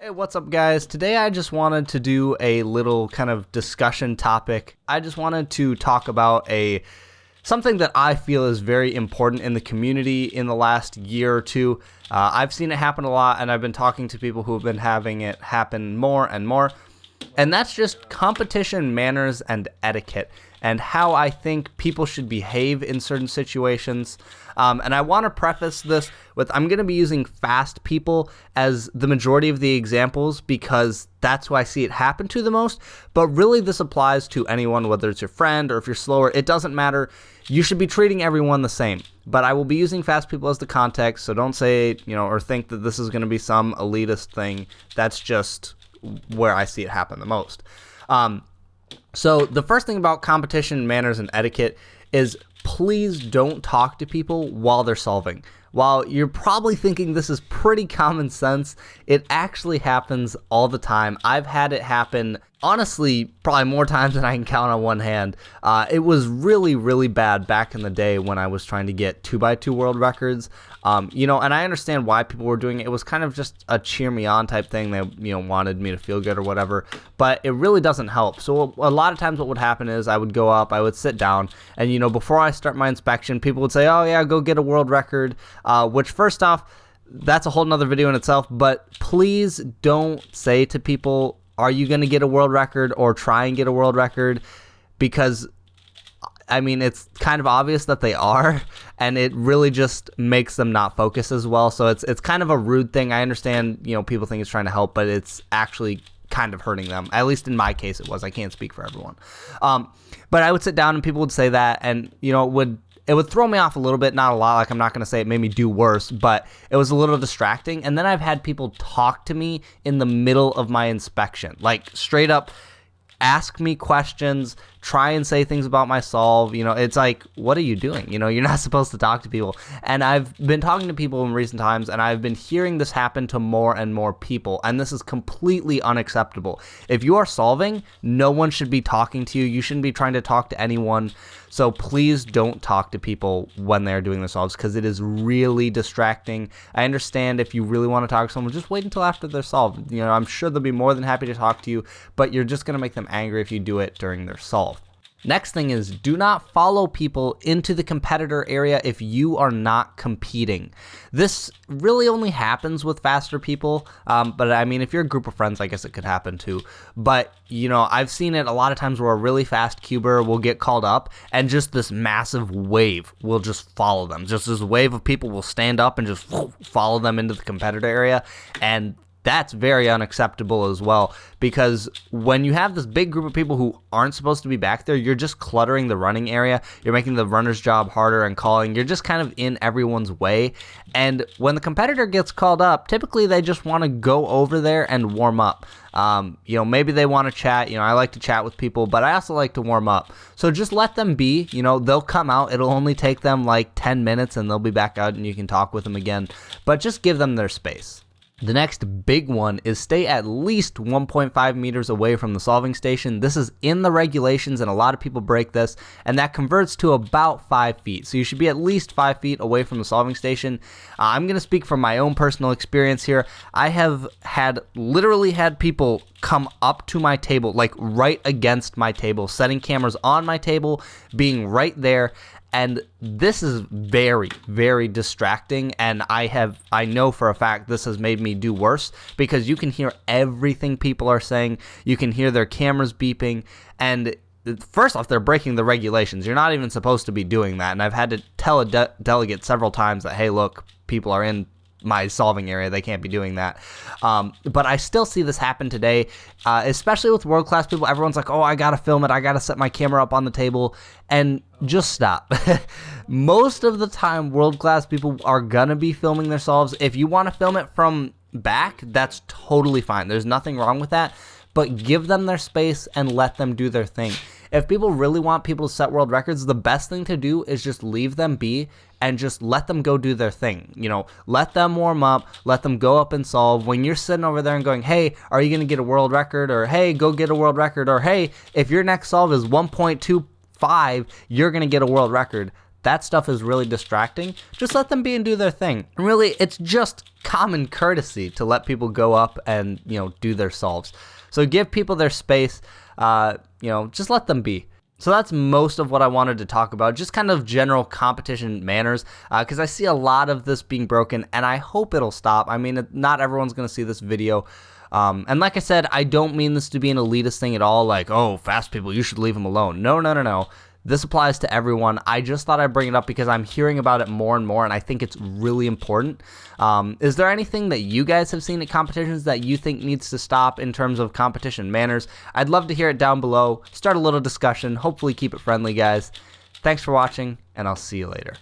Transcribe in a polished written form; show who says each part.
Speaker 1: Hey, what's up, guys? Today I just wanted to do a little kind of discussion topic. I just wanted to talk about something that I feel is very important in the community in the last year or two. I've seen it happen a lot, and I've been talking to people who have been having it happen more and more. And that's just competition manners and etiquette, and how I think people should behave in certain situations. And I want to preface this with, I'm going to be using fast people as the majority of the examples because that's who I see it happen to the most. But really this applies to anyone, whether it's your friend or if you're slower, it doesn't matter. You should be treating everyone the same. But I will be using fast people as the context, so don't say, or think that this is going to be some elitist thing. That's just where I see it happen the most. So the first thing about competition manners and etiquette is please don't talk to people while they're solving. While you're probably thinking this is pretty common sense, it actually happens all the time. I've had it happen, honestly, probably more times than I can count on one hand. It was really, really bad back in the day when I was trying to get 2x2 world records. And I understand why people were doing it. It was kind of just a cheer me on type thing. They, wanted me to feel good or whatever, but it really doesn't help. So a lot of times what would happen is I would go up, I would sit down, and, before I start my inspection, people would say, oh yeah, go get a world record, which first off, that's a whole nother video in itself, but please don't say to people, are you going to get a world record or try and get a world record? Because it's kind of obvious that they are, and it really just makes them not focus as well. So it's kind of a rude thing. I understand, people think it's trying to help, but it's actually kind of hurting them. At least in my case it was. I can't speak for everyone. But I would sit down and people would say that, and, it would throw me off a little bit, not a lot. Like, I'm not going to say it made me do worse, but it was a little distracting. And then I've had people talk to me in the middle of my inspection, like straight up ask me questions, try and say things about my solve. It's like, what are you doing? You're not supposed to talk to people. And I've been talking to people in recent times, and I've been hearing this happen to more and more people, and this is completely unacceptable. If you are solving, no one should be talking to you. You shouldn't be trying to talk to anyone. So please don't talk to people when they're doing their solves, because it is really distracting. I understand if you really want to talk to someone, just wait until after they're solved. I'm sure they'll be more than happy to talk to you, but you're just going to make them angry if you do it during their solve. Next thing is, do not follow people into the competitor area if you are not competing. This really only happens with faster people, but if you're a group of friends, I guess it could happen too. But, I've seen it a lot of times where a really fast cuber will get called up, and just this massive wave will just follow them. Just this wave of people will stand up and just follow them into the competitor area, and that's very unacceptable as well, because when you have this big group of people who aren't supposed to be back there, you're just cluttering the running area. You're making the runner's job harder and calling. You're just kind of in everyone's way. And when the competitor gets called up, typically they just want to go over there and warm up. Maybe they want to chat. I like to chat with people, but I also like to warm up. So just let them be. They'll come out. It'll only take them like 10 minutes and they'll be back out and you can talk with them again. But just give them their space. The next big one is stay at least 1.5 meters away from the solving station. This is in the regulations, and a lot of people break this, and that converts to about 5 feet. So you should be at least 5 feet away from the solving station. I'm going to speak from my own personal experience here. I have literally had people come up to my table, like right against my table, setting cameras on my table, being right there. And this is very, very distracting, and I know for a fact this has made me do worse, because you can hear everything people are saying. You can hear their cameras beeping, and first off, they're breaking the regulations. You're not even supposed to be doing that, and I've had to tell a delegate several times that, hey, look, people are in my solving area, they can't be doing that. But I still see this happen today, especially with world-class people. Everyone's like, oh, I gotta film it, I gotta set my camera up on the table, and just stop. Most of the time, world-class people are gonna be filming their solves. If you want to film it from back, that's totally fine. There's nothing wrong with that, but give them their space and let them do their thing. If people really want people to set world records, the best thing to do is just leave them be and just let them go do their thing. Let them warm up, let them go up and solve. When you're sitting over there and going, hey, are you going to get a world record? Or, hey, go get a world record. Or, hey, if your next solve is 1.25, you're going to get a world record. that stuff is really distracting, just let them be and do their thing. And really, it's just common courtesy to let people go up and, do their solves. So give people their space, just let them be. So that's most of what I wanted to talk about, just kind of general competition manners, because I see a lot of this being broken, and I hope it'll stop. I mean, not everyone's going to see this video. And like I said, I don't mean this to be an elitist thing at all, like, oh, fast people, you should leave them alone. No. This applies to everyone. I just thought I'd bring it up because I'm hearing about it more and more, and I think it's really important. Is there anything that you guys have seen at competitions that you think needs to stop in terms of competition manners? I'd love to hear it down below. Start a little discussion. Hopefully keep it friendly, guys. Thanks for watching, and I'll see you later.